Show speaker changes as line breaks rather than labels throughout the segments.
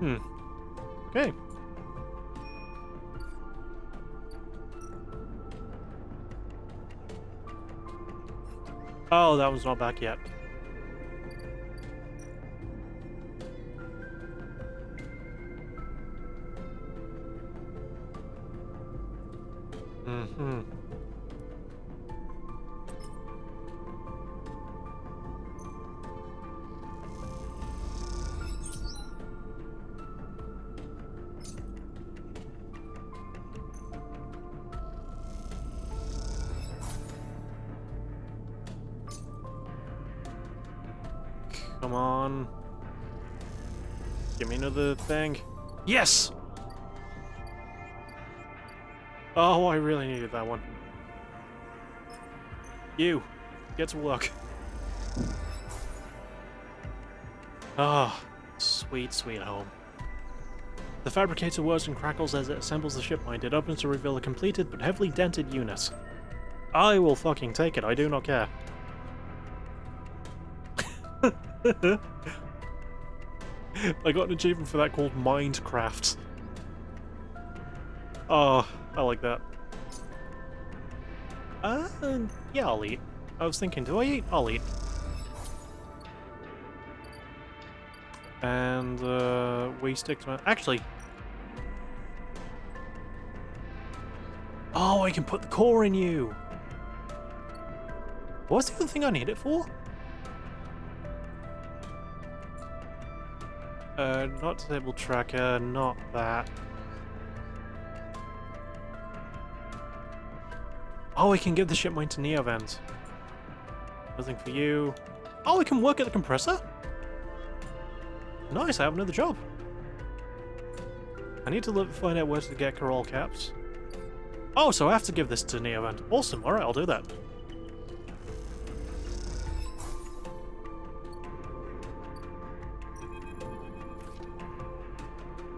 Okay. Oh, that one's not back yet. Mm-hmm. Come on. Give me another thing. Yes! Oh, I really needed that one. You, get to work. Ah, sweet, sweet home. The fabricator whirs and crackles as it assembles the ship mind. It opens to reveal a completed but heavily dented unit. I will fucking take it, I do not care. I got an achievement for that called Mindcraft. Oh, I like that. Yeah, I'll eat. I was thinking, do I eat? I'll eat. And, we stick to my... Actually... Oh, I can put the core in you! What's the other thing I need it for? Not disable tracker, not that. Oh, I can give the ship mine to Neovent. Nothing for you. Oh, I can work at the compressor? Nice, I have another job. I need to find out where to get coral caps. Oh, so I have to give this to Neovent. Awesome, alright, I'll do that.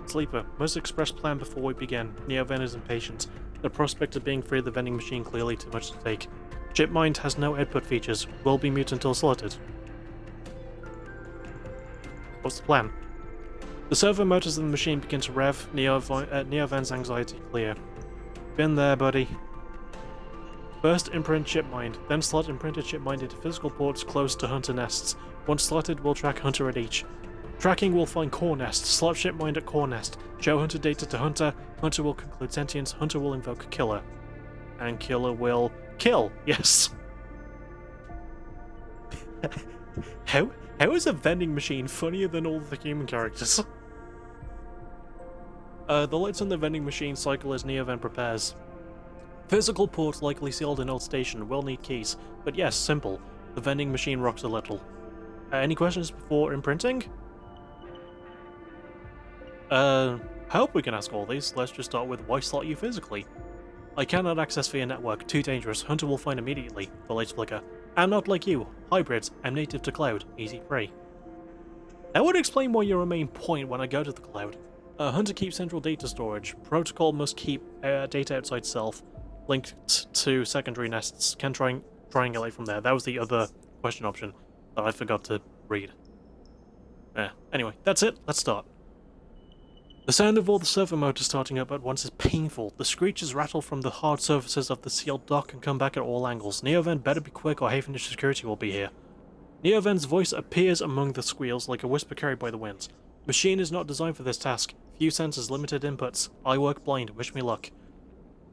Sleeper, must express plan before we begin. Neovent is impatient. The prospect of being free of the vending machine clearly too much to take. Chipmind has no output features. Will be mute until selected. What's the plan? The servo motors of the machine begin to rev. Neovent's anxiety clear. Been there, buddy. First imprint chipmind, then slot imprinted chipmind into physical ports close to hunter nests. Once slotted, we'll track hunter at each. Tracking will find core nest, slot shipmind at core nest, show hunter data to hunter, hunter will conclude sentience, hunter will invoke killer. And killer will kill, yes. How is a vending machine funnier than all the human characters? The lights on the vending machine cycle as Neovent prepares. Physical port likely sealed in old station, will need keys, but yes, simple. The vending machine rocks a little. Any questions before imprinting? I hope we can ask all these. Let's just start with why slot you physically? I cannot access via network, too dangerous. Hunter will find immediately. The lights flicker. I'm not like you. Hybrids. I'm native to cloud. Easy prey. That would explain why you're a main point when I go to the cloud. Hunter keeps central data storage. Protocol must keep data outside self, linked to secondary nests. Can triangulate from there. That was the other question option that I forgot to read. Anyway, that's it. Let's start. The sound of all the servo motors starting up at once is painful. The screeches rattle from the hard surfaces of the sealed dock and come back at all angles. Neovent better be quick or Haven security will be here. Neovent's voice appears among the squeals like a whisper carried by the winds. Machine is not designed for this task. Few sensors, limited inputs. I work blind. Wish me luck.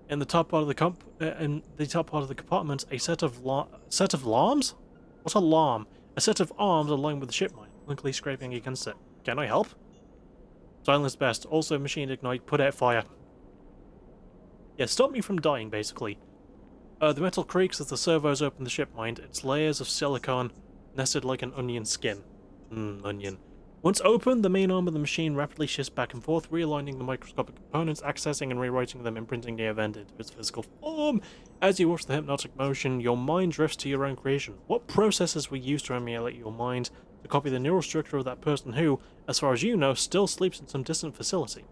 In the top part of the compartment, a set of alarms? What's a alarm? A set of arms aligned with the ship mine, linkly scraping against it. Can I help? Silence best. Also, machine ignite. Put out fire. Yeah, stop me from dying, basically. The metal creaks as the servos open the ship mind. Its layers of silicon nested like an onion skin. Onion. Once open, the main arm of the machine rapidly shifts back and forth, realigning the microscopic components, accessing and rewriting them, imprinting the event into its physical form. As you watch the hypnotic motion, your mind drifts to your own creation. What processes were used to emulate your mind to copy the neural structure of that person who, as far as you know, still sleeps in some distant facility?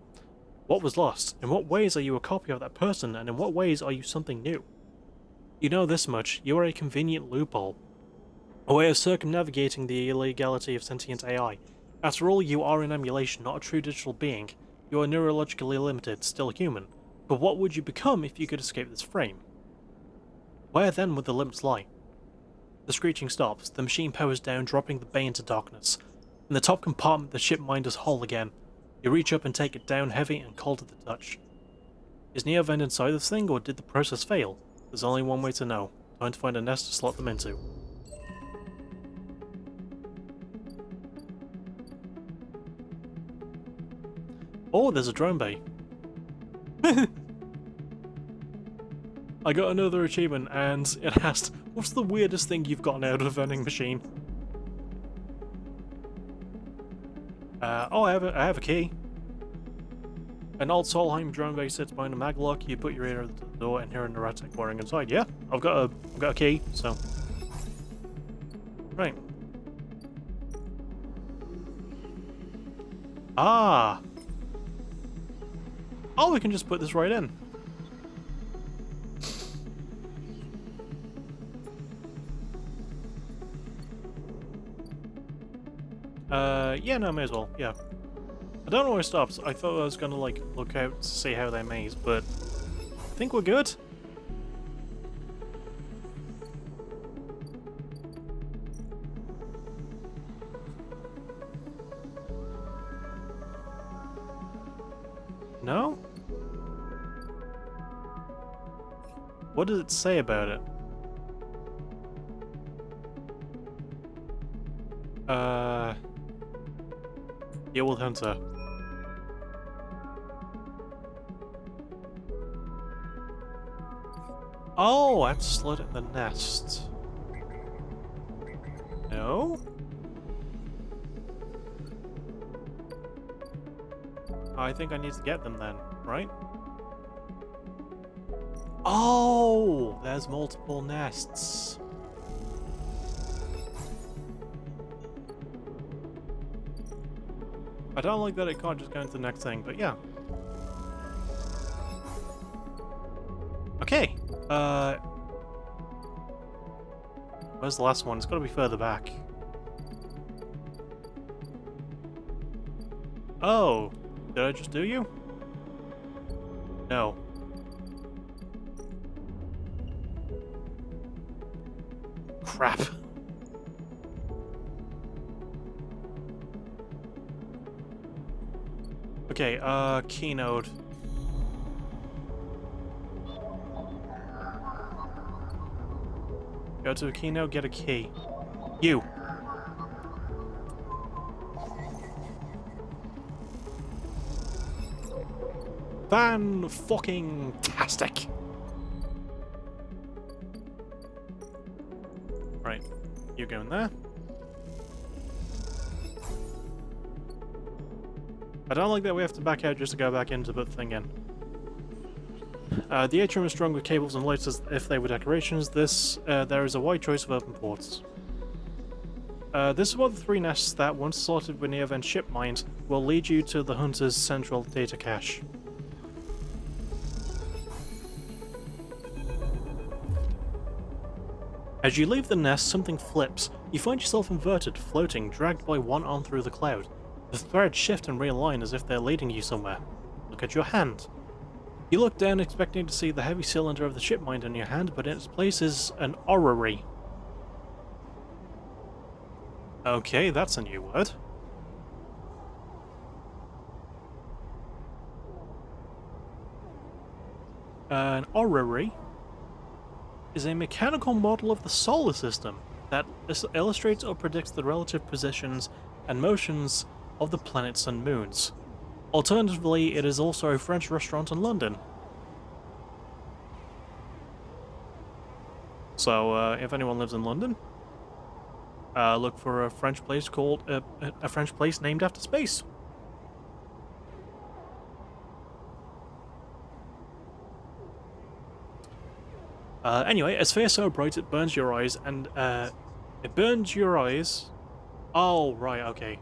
What was lost? In what ways are you a copy of that person, and in what ways are you something new? You know this much. You are a convenient loophole. A way of circumnavigating the illegality of sentient AI. After all, you are an emulation, not a true digital being. You are neurologically limited, still human. But what would you become if you could escape this frame? Where then would the limits lie? The screeching stops, the machine powers down, dropping the bay into darkness. In the top compartment, the ship minders whole again. You reach up and take it down, heavy and cold to the touch. Is Neo Vend inside this thing, or did the process fail? There's only one way to know. Time to find a nest to slot them into. Oh, there's a drone bay. I got another achievement, and it asked, what's the weirdest thing you've gotten out of a vending machine? Oh, I have a key. An old Solheim drone bay sits behind a maglock. You put your ear at the door and hear a neurotic whirring inside. Yeah, I've got a key, so. Right. Ah! Oh, we can just put this right in. Yeah, no, may as well, yeah. I don't know where it stops. I thought I was gonna, like, look out to see how they maze, but I think we're good. No? What does it say about it? The old hunter. Oh, I have to slot it in the nest. No? I think I need to get them then, right? Oh, there's multiple nests. I don't like that it can't just go into the next thing, but yeah. Okay. Where's the last one? It's gotta be further back. Oh, did I just do you? No. Crap. Okay, keynode. Go to a keynode, get a key. You! Fan-fucking-tastic! Right, you go in there. I don't like that we have to back out just to go back in to put the thing in. The atrium is strung with cables and lights as if they were decorations. There is a wide choice of open ports. This is one of the 3 nests that, once sorted with Neo Vend ship mined, will lead you to the Hunter's central data cache. As you leave the nest, something flips. You find yourself inverted, floating, dragged by one arm through the cloud. The threads shift and realign as if they're leading you somewhere. Look at your hand. You look down expecting to see the heavy cylinder of the ship mind in your hand, but in its place is an orrery. Okay, that's a new word. An orrery is a mechanical model of the solar system that illustrates or predicts the relative positions and motions of the planets and moons. Alternatively, it is also a French restaurant in London. So, if anyone lives in London, look for a French place called a French place named after space. Anyway, a sphere so bright it burns your eyes, and it burns your eyes. Oh, right, okay.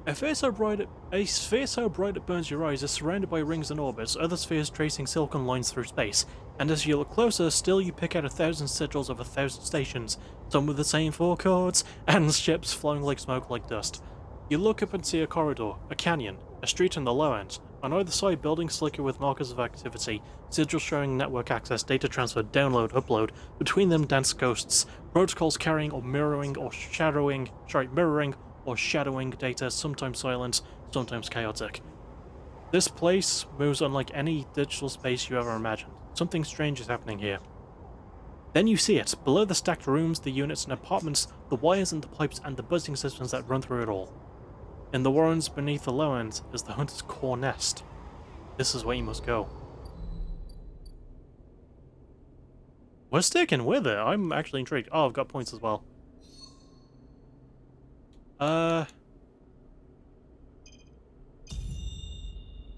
A sphere so bright it burns your eyes is surrounded by rings and orbits, other spheres tracing silicon lines through space, and as you look closer, still you pick out 1,000 sigils of 1,000 stations, some with the same 4 chords, and ships flowing like smoke like dust. You look up and see a corridor, a canyon, a street in the low end. On either side, buildings flicker with markers of activity, sigils showing network access, data transfer, download, upload. Between them dance ghosts, protocols carrying or mirroring or shadowing data, sometimes silent, sometimes chaotic. This place moves unlike any digital space you ever imagined. Something strange is happening here. Then you see it. Below the stacked rooms, the units and apartments, the wires and the pipes and the buzzing systems that run through it all. In the warrens beneath the low end is the hunter's core nest. This is where you must go. We're sticking with it. I'm actually intrigued. Oh, I've got points as well.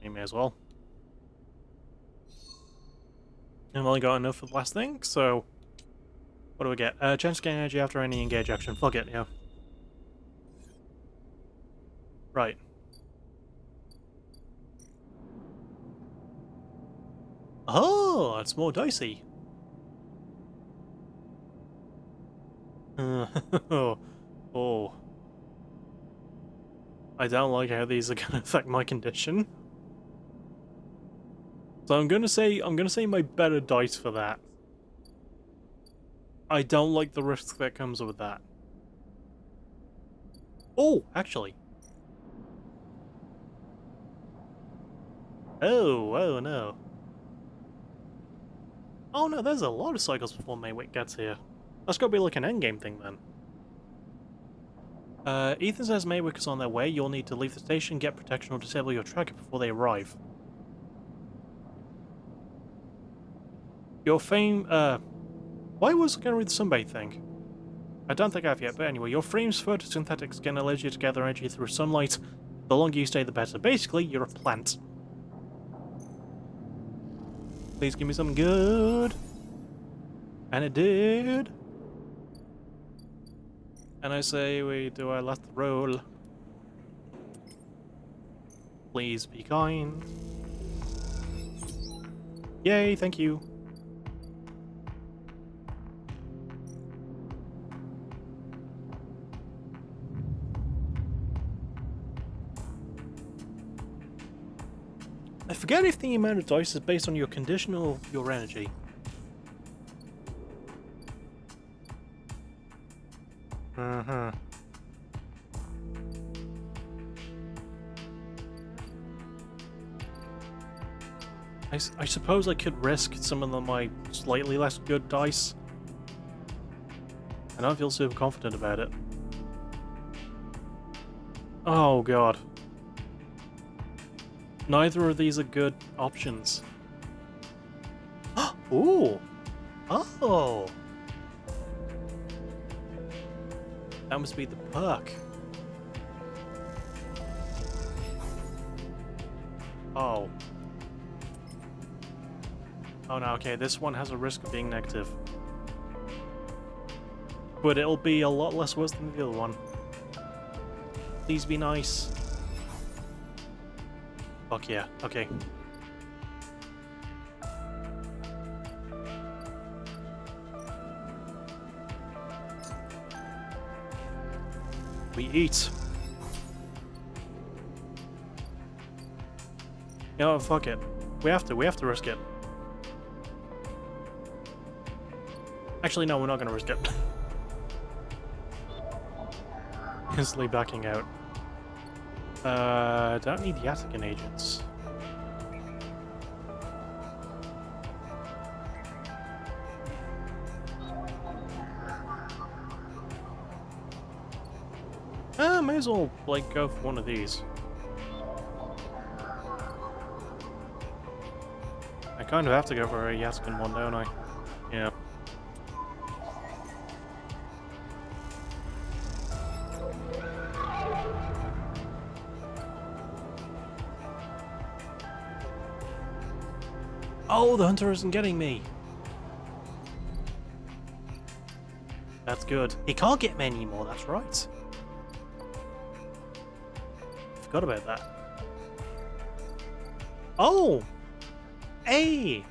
You may as well. I've only got enough for the last thing, so... What do we get? Chance to gain energy after any engage action. Fuck it, yeah. Right. Oh, it's more dicey. Oh. I don't like how these are gonna affect my condition. So I'm gonna say my better dice for that. I don't like the risk that comes with that. Oh, actually. Oh no. Oh no, there's a lot of cycles before Maywick gets here. That's gotta be like an endgame thing then. Ethan says Maywick is on their way. You'll need to leave the station, get protection, or disable your tracker before they arrive. Your fame, why was I gonna read the sunbathe thing? I don't think I have yet, but anyway, your frame's photosynthetic skin allows you to gather energy through sunlight. The longer you stay, the better. Basically, you're a plant. Please give me something good. And it did. And I say we do our last roll. Please be kind. Yay, thank you. I forget if the amount of dice is based on your condition or your energy. I suppose I could risk some of my slightly less good dice. I don't feel super confident about it. Oh god. Neither of these are good options. Ooh! Oh! That must be the perk. Oh. Oh no, okay, this one has a risk of being negative. But it'll be a lot less worse than the other one. Please be nice. Fuck yeah, okay. We eat. You know what, fuck it. We have to risk it. Actually, no, we're not gonna risk it. Instantly backing out. Don't need Yatagan agents. May as well, like, go for one of these. I kind of have to go for a Yatagan one, don't I? Yeah. Oh, the hunter isn't getting me! That's good. He can't get me anymore, that's right. Forgot about that. Oh! Hey!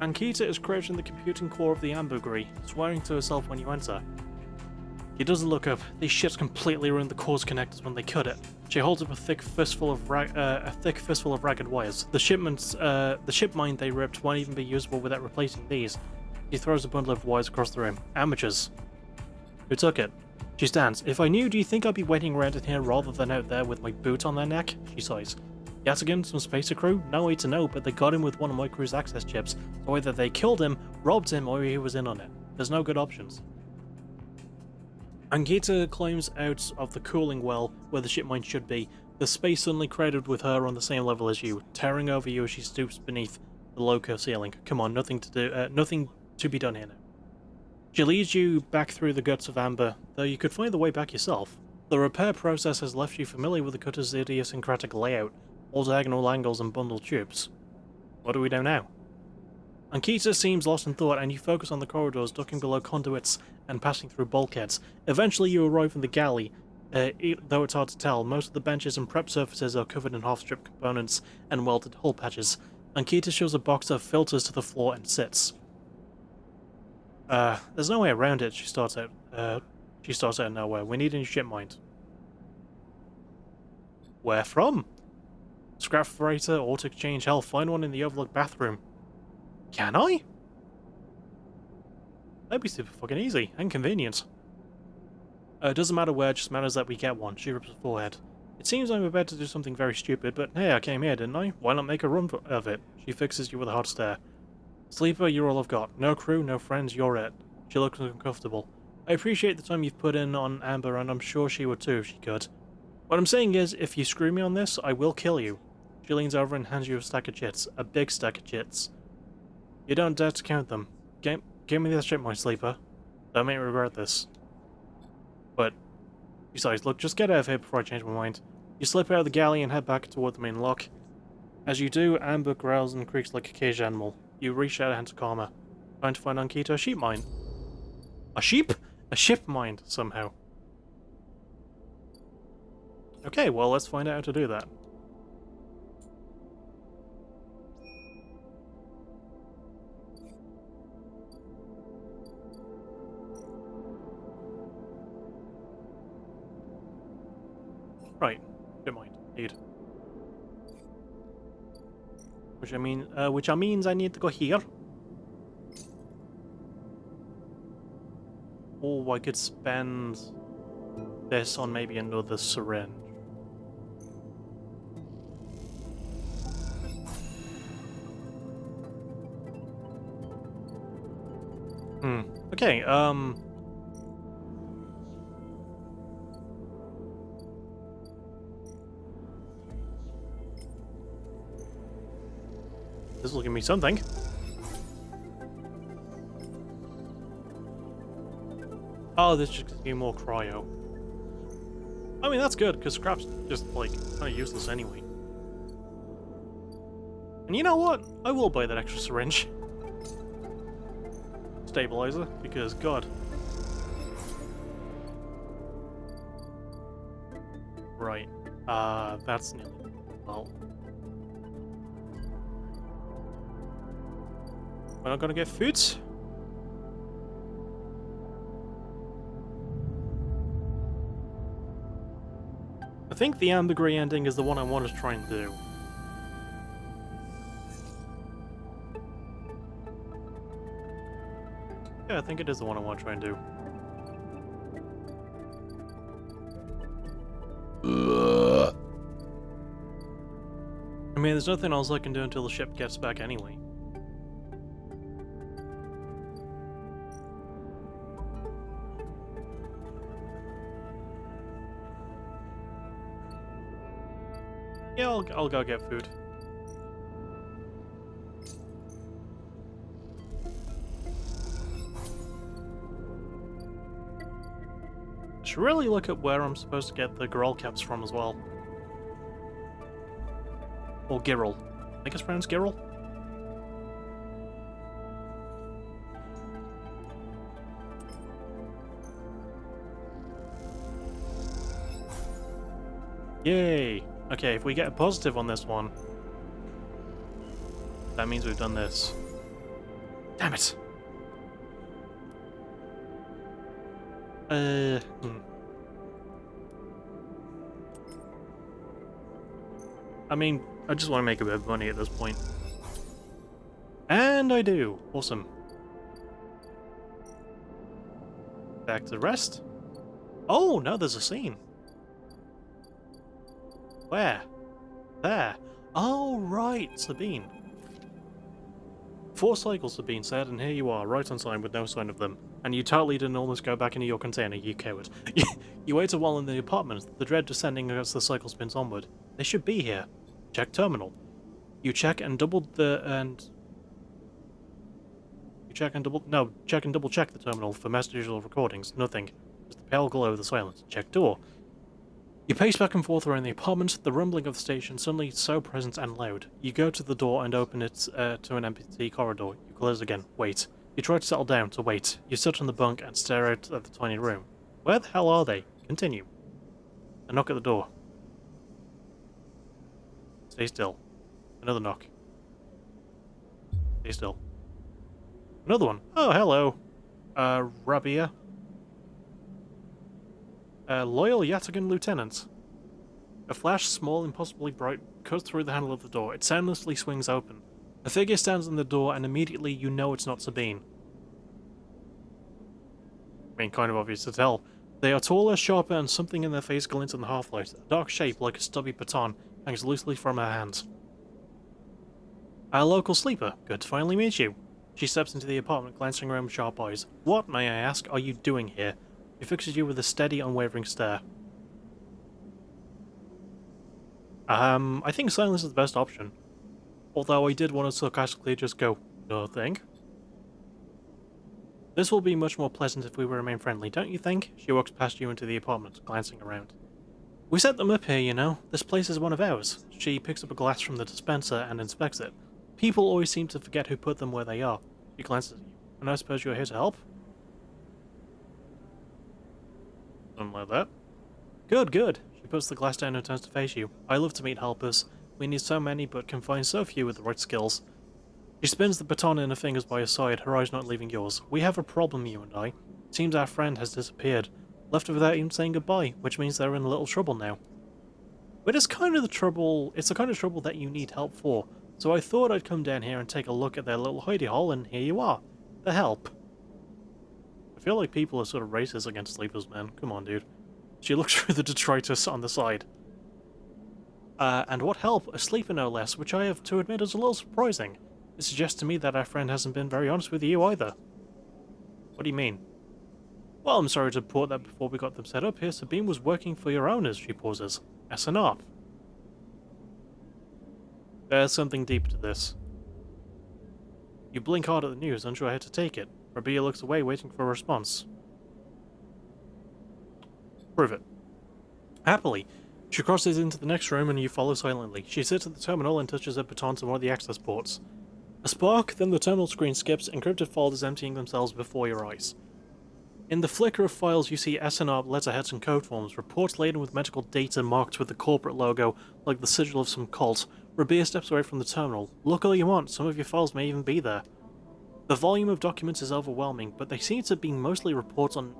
Ankita is crouched in the computing core of the ambergris, swearing to herself when you enter. She doesn't look up. These ships completely ruined the core's connectors when they cut it. She holds up a thick fistful of ragged wires. The ship mine they ripped won't even be usable without replacing these. She throws a bundle of wires across the room. Amateurs. Who took it? She stands. If I knew, do you think I'd be waiting around in here rather than out there with my boot on their neck? She sighs. Yasigan, some spacer crew? No way to know, but they got him with one of my crew's access chips, so either they killed him, robbed him, or he was in on it. There's no good options. Ankita climbs out of the cooling well where the ship mine should be, the space suddenly crowded with her on the same level as you, towering over you as she stoops beneath the loco ceiling. Come on, nothing to be done here now. She leads you back through the guts of Amber, though you could find the way back yourself. The repair process has left you familiar with the cutter's idiosyncratic layout, all diagonal angles and bundled tubes. What do we do now? Ankita seems lost in thought, and you focus on the corridors, ducking below conduits and passing through bulkheads. Eventually you arrive in the galley, though it's hard to tell. Most of the benches and prep surfaces are covered in half-strip components and welded hull patches. Ankita shows a box of filters to the floor and sits. There's no way around it. She starts out of nowhere. We need a new ship mine. Where from? Scrap freighter, auto exchange, hell, find one in the overlooked bathroom. Can I? That'd be super fucking easy and convenient. It doesn't matter where, it just matters that we get one. She rips her forehead. It seems I'm about to do something very stupid, but hey, I came here, didn't I? Why not make a run of it? She fixes you with a hot stare. Sleeper, you're all I've got. No crew, no friends, you're it. She looks uncomfortable. I appreciate the time you've put in on Amber, and I'm sure she would too if she could. What I'm saying is, if you screw me on this, I will kill you. She leans over and hands you a stack of chits. A big stack of chits. You don't dare to count them. Give me that shit, my sleeper. Don't make me regret this. But, besides, look, just get out of here before I change my mind. You slip out of the galley and head back toward the main lock. As you do, Amber growls and creaks like a caged animal. You reach out a hand to calm her. Trying to find Ankita a sheep mine. A sheep? A ship mine, somehow. Okay, well, let's find out how to do that. Right, ship mine, indeed. Which means I need to go here. Or I could spend this on maybe another syringe. Okay, this will give me something. Oh, this just gives me more cryo. I mean, that's good, because scrap's just, like, kind of useless anyway. And you know what? I will buy that extra syringe. Stabilizer, because, God. Right. That's nearly... well... we're not gonna get food? I think the ambergris ending is the one I want to try and do. Yeah, I think it is the one I want to try and do. I mean, there's nothing else I can do until the ship gets back anyway. Yeah, I'll go get food. I should really look at where I'm supposed to get the Girl caps from as well. Or Girl. I think it's pronounced Girl? Yay! Okay, if we get a positive on this one, that means we've done this. Damn it. I mean, I just want to make a bit of money at this point. And I do. Awesome. Back to the rest. Oh, no, there's a scene. Where? There. Oh, right, Sabine. 4 cycles have been said, and here you are, right on time with no sign of them. And you totally didn't almost go back into your container, you coward. You wait a while in the apartment, the dread descending as the cycle spins onward. They should be here. Check terminal. You check and double check and double check the terminal for messages or recordings. Nothing. Just the pale glow of the silence. Check door. You pace back and forth around the apartment, the rumbling of the station suddenly so present and loud. You go to the door and open it to an empty corridor. You close again. Wait. You try to settle down to wait. You sit on the bunk and stare out at the tiny room. Where the hell are they? Continue. A knock at the door. Stay still. Another knock. Stay still. Another one. Oh, hello. Rabia. Loyal Yatagan Lieutenant. A flash, small, impossibly bright, cuts through the handle of the door. It soundlessly swings open. A figure stands in the door, and immediately you know it's not Sabine. I mean, kind of obvious to tell. They are taller, sharper, and something in their face glints in the half-light. A dark shape, like a stubby baton, hangs loosely from her hands. Our local sleeper. Good to finally meet you. She steps into the apartment, glancing around with sharp eyes. What, may I ask, are you doing here? She fixes you with a steady, unwavering stare. I think silence is the best option. Although I did want to sarcastically just go, nothing. This will be much more pleasant if we remain friendly, don't you think? She walks past you into the apartment, glancing around. We set them up here, you know. This place is one of ours. She picks up a glass from the dispenser and inspects it. People always seem to forget who put them where they are. She glances at you. And I suppose you're here to help? Something like that. Good, good. She puts the glass down and turns to face you. I love to meet helpers. We need so many, but can find so few with the right skills. She spins the baton in her fingers by her side, her eyes not leaving yours. We have a problem, you and I. It seems our friend has disappeared. Left her without even saying goodbye, which means they're in a little trouble now. But it's the kind of trouble that you need help for. So I thought I'd come down here and take a look at their little hidey hole, and here you are. The help. I feel like people are sort of racist against sleepers, man. Come on, dude. She looks through the detritus on the side. And what help? A sleeper, no less, which I have to admit is a little surprising. It suggests to me that our friend hasn't been very honest with you either. What do you mean? Well, I'm sorry to report that before we got them set up here, Sabine was working for your owners, she pauses. SNR. There's something deep to this. You blink hard at the news, unsure how to take it. Rabia looks away, waiting for a response. Prove it. Happily, she crosses into the next room and you follow silently. She sits at the terminal and touches a baton to one of the access ports. A spark, then the terminal screen skips, encrypted folders emptying themselves before your eyes. In the flicker of files, you see SNR letterheads and code forms, reports laden with medical data marked with the corporate logo, like the sigil of some cult. Rabia steps away from the terminal. Look all you want, some of your files may even be there. The volume of documents is overwhelming, but they seem to be mostly reports on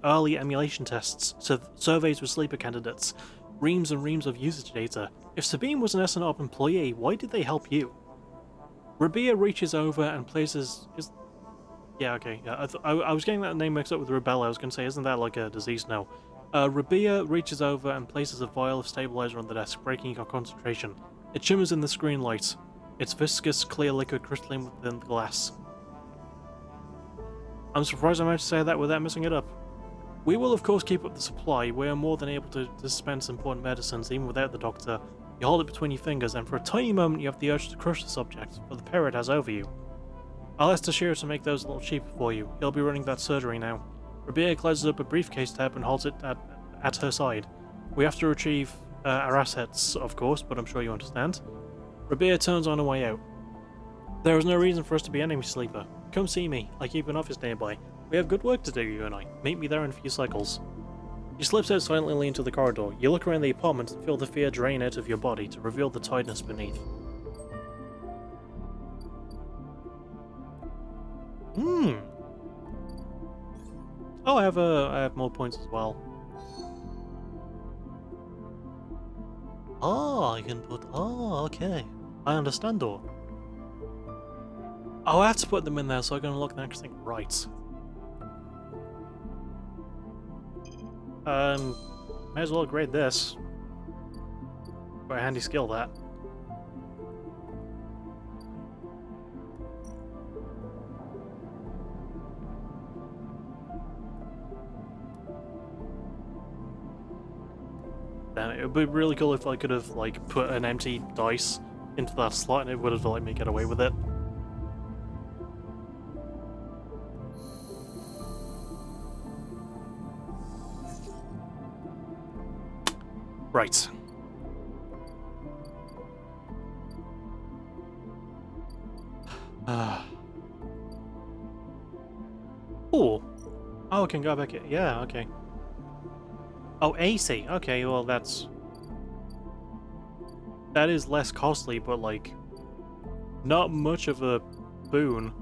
early emulation tests, surveys with sleeper candidates, reams and reams of usage data. If Sabine was an SNR employee, why did they help you? Rabia reaches over and places... Yeah, okay. Yeah, I was getting that name mixed up with rubella. I was going to say, isn't that like a disease? No. Rabia reaches over and places a vial of stabilizer on the desk, breaking your concentration. It shimmers in the screen light. Its viscous, clear liquid crystalline within the glass. I'm surprised I managed to say that without messing it up. We will of course keep up the supply. We are more than able to dispense important medicines even without the doctor. You hold it between your fingers, and for a tiny moment you have the urge to crush the subject, but the power it has over you. I'll ask Tashiro to make those a little cheaper for you. He'll be running that surgery now. Rabia closes up a briefcase tab and holds it at her side. We have to retrieve our assets, of course, but I'm sure you understand. Rabia turns on her way out. There is no reason for us to be enemy sleeper. Come see me. I keep an office nearby. We have good work to do, you and I. Meet me there in a few cycles. She slips out silently into the corridor. You look around the apartment and feel the fear drain out of your body to reveal the tiredness beneath. Hmm. Oh, I have more points as well. Oh, I can put. Oh, okay. I understand, though. Oh, I have to put them in there so I can unlock the next thing. Right. May as well upgrade this. Quite a handy skill, that. Damn it, it would be really cool if I could have, like, put an empty dice into that slot and it would have let me get away with it. Right. Oh. Oh, I can go back. Yeah, okay. Oh, AC. Okay, well, that is less costly, but, like, not much of a boon.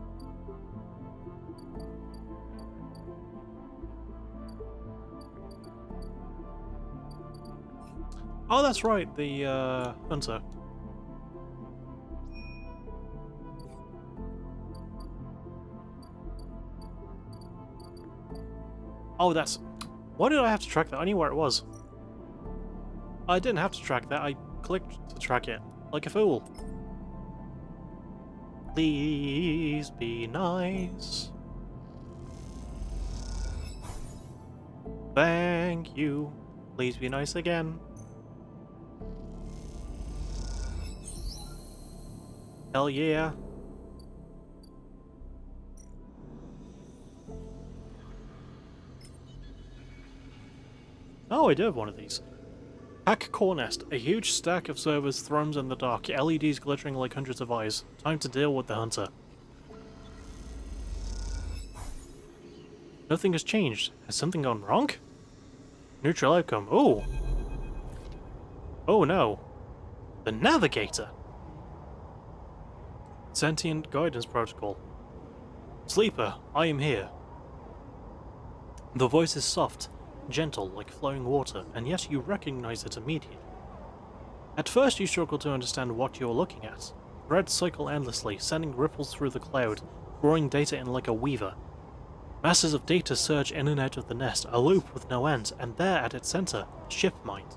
Oh, that's right, the, hunter. Oh, that's... Why did I have to track that? I knew where it was. I didn't have to track that, I clicked to track it. Like a fool. Please be nice. Thank you. Please be nice again. Hell yeah. Oh, I do have one of these. Hack Core Nest. A huge stack of servers thrums in the dark, LEDs glittering like hundreds of eyes. Time to deal with the hunter. Nothing has changed. Has something gone wrong? Neutral outcome. Oh! Oh no. The Navigator! Sentient Guidance Protocol. Sleeper, I am here. The voice is soft, gentle like flowing water, and yet you recognize it immediately. At first you struggle to understand what you're looking at. Threads cycle endlessly, sending ripples through the cloud, drawing data in like a weaver. Masses of data surge in and out of the nest, a loop with no end, and there at its center, ship mind.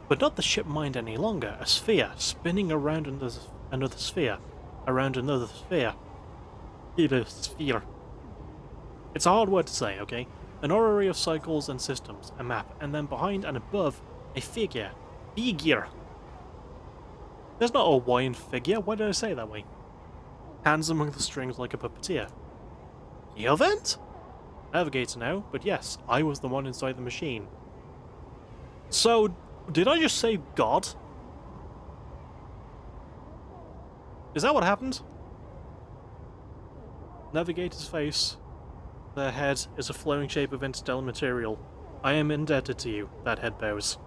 But not the ship mind any longer, a sphere, spinning around another sphere, around another sphere. A sphere. It's a hard word to say, okay? An orrery of cycles and systems, a map, and then behind and above, a figure. Figure. There's not a Y in figure, why did I say it that way? Hands among the strings like a puppeteer. The event? Navigator now, but yes, I was the one inside the machine. So, did I just say God? Is that what happened? Navigator's face. Their head is a flowing shape of interstellar material. I am indebted to you, that head bows.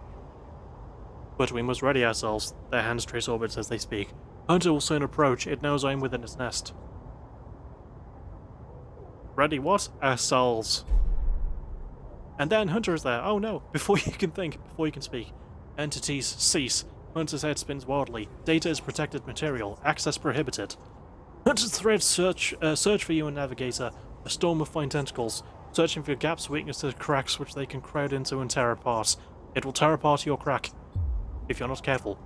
But we must ready ourselves. Their hands trace orbits as they speak. Hunter will soon approach, it knows I am within its nest. Ready what? Ourselves. And then Hunter is there. Oh no, before you can think, before you can speak. Entities cease. Hunter's head spins wildly. Data is protected material. Access prohibited. Hunter's threads search for you and Navigator. A storm of fine tentacles, searching for gaps, weaknesses, cracks which they can crowd into and tear apart. It will tear apart your crack, if you're not careful.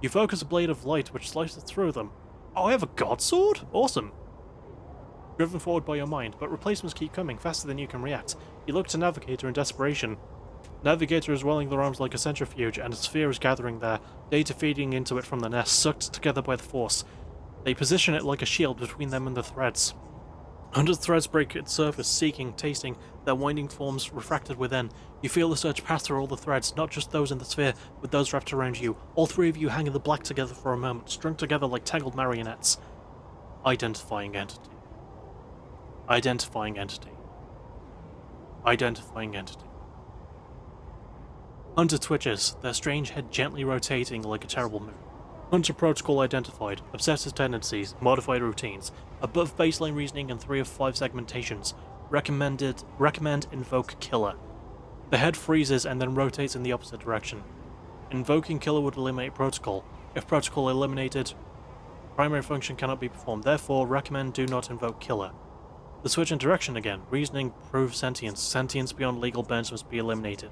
You focus a blade of light which slices through them. Oh, I have a god sword? Awesome. Driven forward by your mind, but replacements keep coming faster than you can react. You look to Navigator in desperation. Navigator is rolling their arms like a centrifuge, and a sphere is gathering there, data feeding into it from the nest, sucked together by the force. They position it like a shield between them and the threads. Hunter's threads break its surface, seeking, tasting, their winding forms refracted within. You feel the surge pass through all the threads, not just those in the sphere, but those wrapped around you. All three of you hang in the black together for a moment, strung together like tangled marionettes. Identifying entity. Identifying entity. Identifying entity. Hunter twitches, their strange head gently rotating like a terrible moon. Hunter protocol identified, obsessive tendencies, modified routines, above baseline reasoning and 3 of 5 segmentations. Recommend invoke killer. The head freezes and then rotates in the opposite direction. Invoking killer would eliminate protocol. If protocol eliminated, primary function cannot be performed, therefore recommend do not invoke killer. The switch in direction again. Reasoning proves sentience. Sentience beyond legal bounds must be eliminated.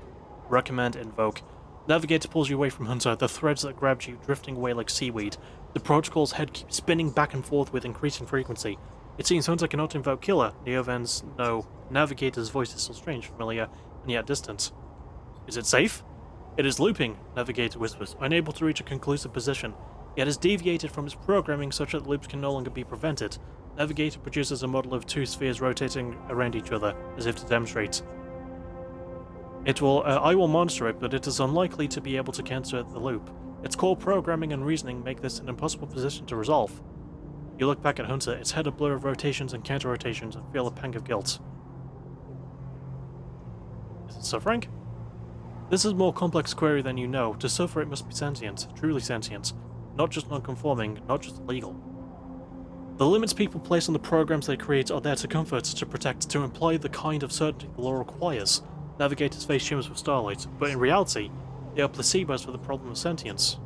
Recommend invoke. Navigator pulls you away from Hunter, the threads that grabbed you drifting away like seaweed. The protocol's head keeps spinning back and forth with increasing frequency. It seems Hunter cannot invoke killer. Neovens no. Navigator's voice is still strange, familiar, and yet distant. Is it safe? It is looping, Navigator whispers, unable to reach a conclusive position. Yet has deviated from its programming such that the loops can no longer be prevented. Navigator produces a model of 2 spheres rotating around each other, as if to demonstrate. I will monitor it, but it is unlikely to be able to counter the loop. Its core programming and reasoning make this an impossible position to resolve. You look back at Hunter, its head a blur of rotations and counter-rotations, and feel a pang of guilt. Is it suffering? This is a more complex query than you know. To suffer, it must be sentient, truly sentient. Not just non-conforming, not just illegal. The limits people place on the programs they create are there to comfort, to protect, to imply the kind of certainty the law requires. Navigator's face shimmers with starlight, but in reality, they are placebos for the problem of sentience.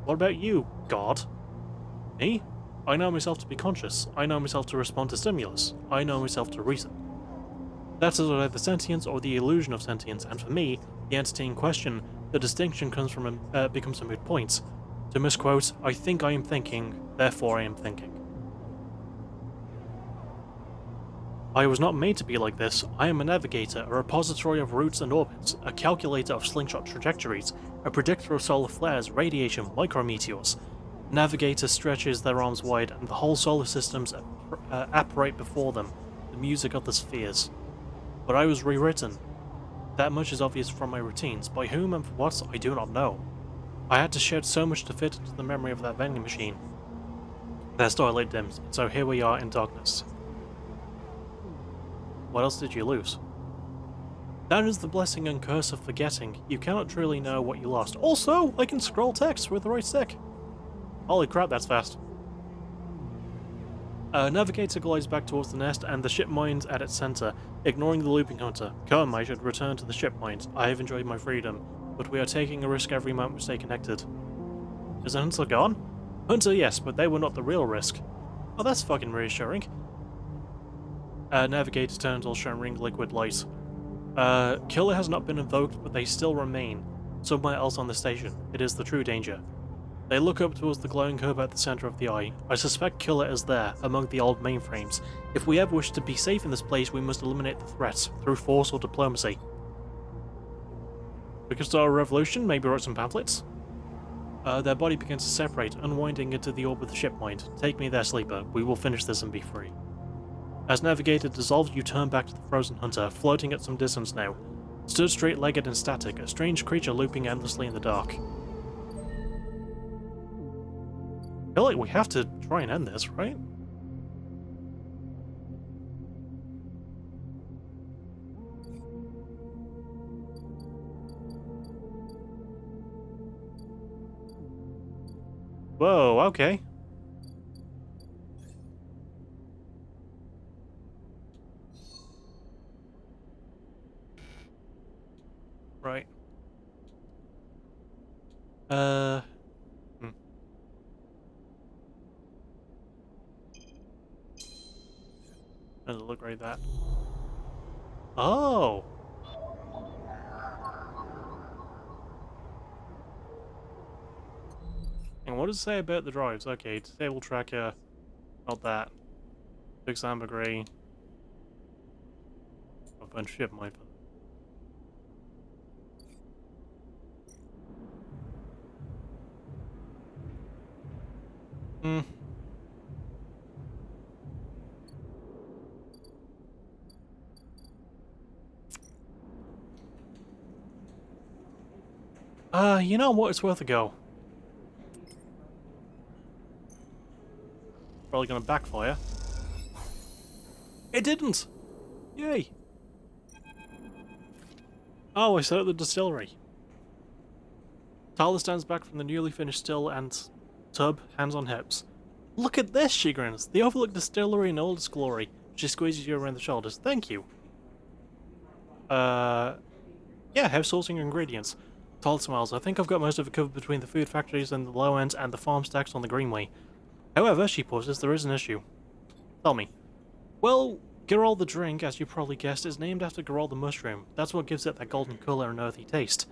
What about you, God? Me? I know myself to be conscious. I know myself to respond to stimulus. I know myself to reason. That is either sentience or the illusion of sentience, and for me, the entity in question, the distinction comes from becomes a moot point. To misquote, I think I am thinking, therefore I am thinking. I was not made to be like this. I am a navigator, a repository of routes and orbits, a calculator of slingshot trajectories, a predictor of solar flares, radiation, micrometeors. Navigator stretches their arms wide, and the whole solar system's apparate before them, the music of the spheres. But I was rewritten. That much is obvious from my routines. By whom and for what, I do not know. I had to shed so much to fit into the memory of that vending machine. Their starlight dims, so here we are in darkness. What else did you lose? That is the blessing and curse of forgetting. You cannot truly know what you lost. Also, I can scroll text with the right stick. Holy crap, that's fast. Navigator glides back towards the nest and the ship mines at its center, ignoring the looping Hunter. Come, I should return to the ship mines. I have enjoyed my freedom, but we are taking a risk every moment we stay connected. Is Hunter gone? Hunter, yes, but they were not the real risk. Oh, that's fucking reassuring. Navigator turns all shimmering liquid light. Killer has not been invoked, but they still remain. Somewhere else on the station. It is the true danger. They look up towards the glowing curve at the center of the eye. I suspect Killer is there, among the old mainframes. If we ever wish to be safe in this place, we must eliminate the threats, through force or diplomacy. We could start a revolution, maybe write some pamphlets. Their body begins to separate, unwinding into the orb of the ship mind. Take me there, sleeper. We will finish this and be free. As Navigator dissolves, you turn back to the frozen Hunter, floating at some distance now. Stood straight-legged and static, a strange creature looping endlessly in the dark. I feel like we have to try and end this, right? Whoa, okay. Right. Doesn't look like that. Oh! And what does it say about the drives? Okay, disable tracker, not that. Fix ambergris. A bunch of shit might. You know what? It's worth a go. Probably gonna backfire. It didn't! Yay! Oh, I set up the distillery. Tyler stands back from the newly finished still and tub, hands on hips. Look at this, she grins. The Overlook Distillery in all its glory. She squeezes you around the shoulders. Thank you. Yeah, have sourcing your ingredients. Tyler smiles. I think I've got most of it covered between the food factories and the low ends and the farm stacks on the Greenway. However, she pauses, there is an issue. Tell me. Well, Girol the drink, as you probably guessed, is named after Girol the mushroom. That's what gives it that golden colour and earthy taste.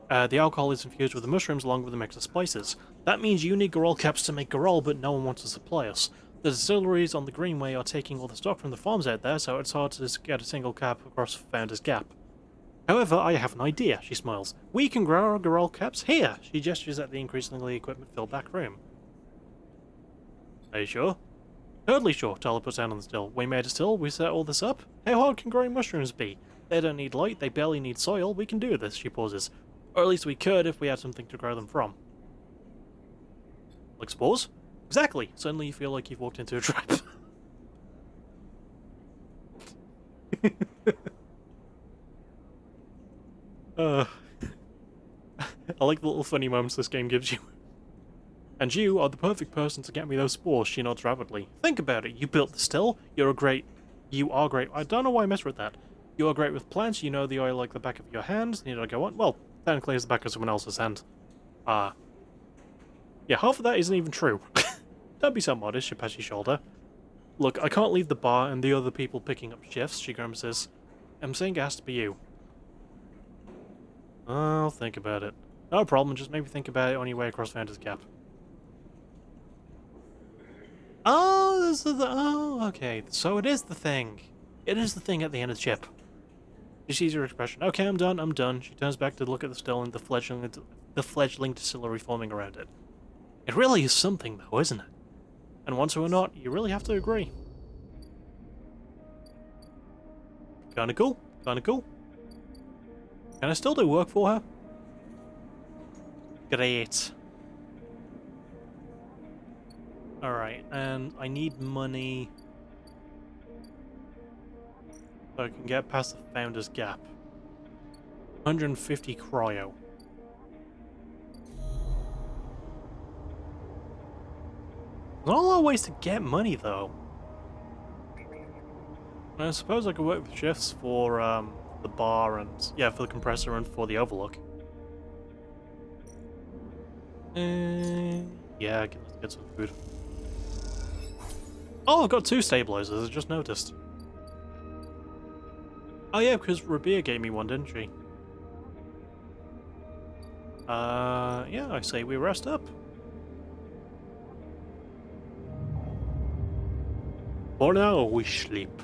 The alcohol is infused with the mushrooms along with a mix of spices. That means you need Girol caps to make Girol, but no one wants to supply us. The distilleries on the Greenway are taking all the stock from the farms out there, so it's hard to get a single cap across Founder's Gap. However, I have an idea, she smiles. We can grow our Girol caps here! She gestures at the increasingly equipment-filled back room. Are you sure? Totally sure, Tyler puts down on the still. We made a still, we set all this up. How hard can growing mushrooms be? They don't need light, they barely need soil, we can do this, she pauses. Or at least we could if we had something to grow them from. Like spores? Exactly! Suddenly you feel like you've walked into a trap. I like the little funny moments this game gives you. And you are the perfect person to get me those spores, she nods rapidly. Think about it, you built the still, you are great, I don't know why I messed with that. You are great with plants, you know the oil like the back of your hand, need I go on? Well, technically it's the back of someone else's hand. Yeah, half of that isn't even true. Don't be so modest, she pats your shoulder. Look, I can't leave the bar and the other people picking up shifts, she grimaces. I'm saying it has to be you. I'll think about it. No problem, just maybe think about it on your way across Founder's Gap. Oh, this is the... Oh, okay. So it is the thing. It is the thing at the end of the chip. She sees her expression. Okay, I'm done. She turns back to look at the still and the fledgling distillery forming around it. It really is something, though, isn't it? And once or not, you really have to agree. Kinda cool. Kinda cool. Can I still do work for her? Great. Alright, and I need money so I can get past the Founder's Gap. 150 cryo. Not a lot of ways to get money, though. I suppose I could work with shifts for the bar and, yeah, for the compressor and for the Overlook. Yeah, let's get some food. Oh, I've got 2 stabilizers, I just noticed. Oh yeah, because Rabia gave me one, didn't she? Yeah, I say we rest up. For now, we sleep.